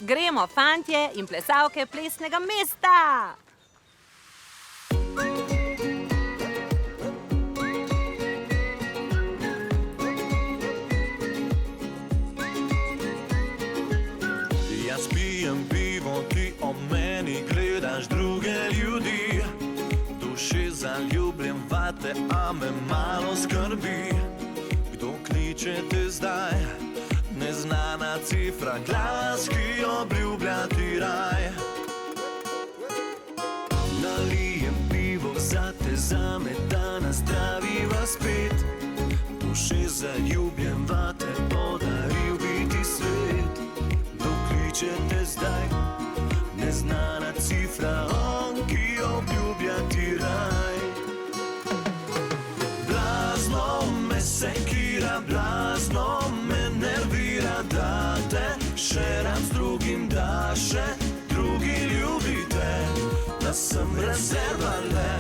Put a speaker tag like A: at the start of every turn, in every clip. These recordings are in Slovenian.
A: Gremo, fantje in plesalke plesnega mesta!
B: Jaz pijem pivo, ti o meni gledaš druge ljudi. Duši zaljubljen vate, a me malo skrbi. Kdo kliče te zdaj? Neznana cifra, glas, ki obljublja ti raj. Nalijem pivo zate, zame, da nas zdraviva spet. Duši zaljubljen vate, podaril bi ti svet. Kliče te zdaj, neznana cifra, on, ki obljublja ti raj. Blazno me sekira, blazno me nervira, da te še raz drugim da, še drugi ljubite. Da sem rezerva le,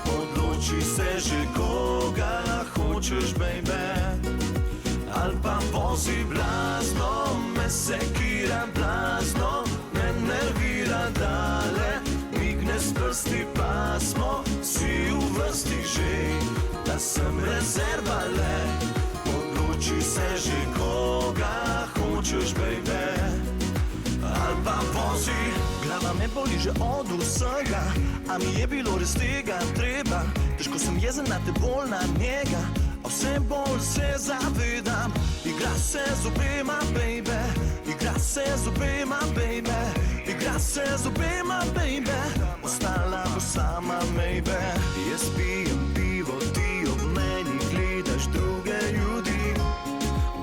B: odloči se že, koga hočeš, baby. Ali pa vozi blazno, me sekira, blazno me nervira, dale migne s prsti, pa smo si v vrsti že. Da sem rezerva le, odloči se že, koga hočeš, baby. Ali pa vozi, glava me boli že od vsega, a mi je bilo res tega treba. Težko sem jezen na te, bolj na njega, a vse bolj se zavedam. Igra se z obema, baby, igra se z obema, baby, igra se z obema, baby, ostala bo sama, maybe. Jaz pijem pivo, ti ob meni gledaš druge ljudi.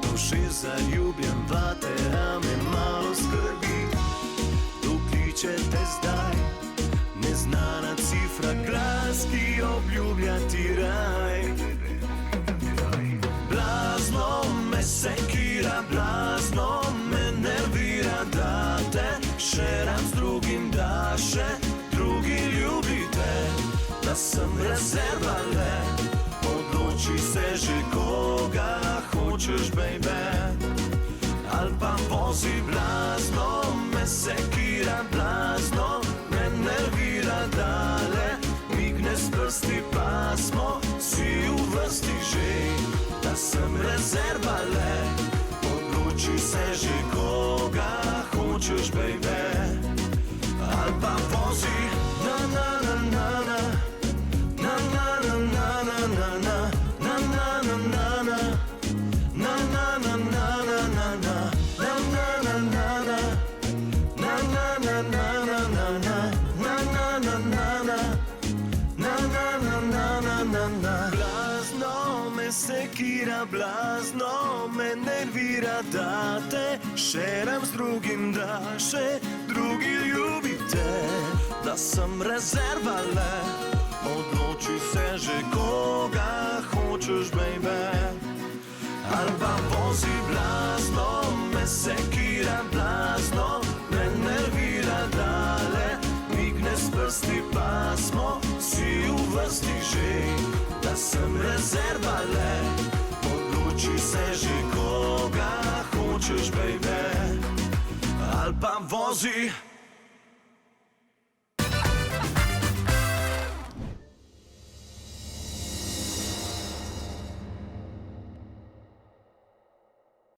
B: Duši zaljubljen vate, a me malo skrbi. Kdo kliče te zdaj? Neznana cifra, glas, ki obljublja ti raj. Blazno me sekira, blazno me nervira, da te še raz drugim da, še drugi ljubite. Da sem rezerva le, odloči se že, koga hočeš, baby. Ali pa vozi blazno, me sekira, blazno me nervira, dale migne s prsti, pa smo si v vrsti že. Da sem rezerva le, odloči se že, koga hočeš, baby. Ali pa vozi na na na na na, na na na na na na na, na na na na na, na na na na na na na, na na na na na, na na na na na na, na na na na na, na na na na na na. Blazno me sekira, blazno me nervira, da te še raz drugim da, še drugi ljubite. Da sem rezerva le, odloči se že, koga hočeš, baby. Ali pa vozi blazno, me sekira, blazno me nervira, dale migne s prsti, pa smo si v vrsti že. Da sem rezerva le, odloči se že, koga hočeš, baby. Ali pa vozi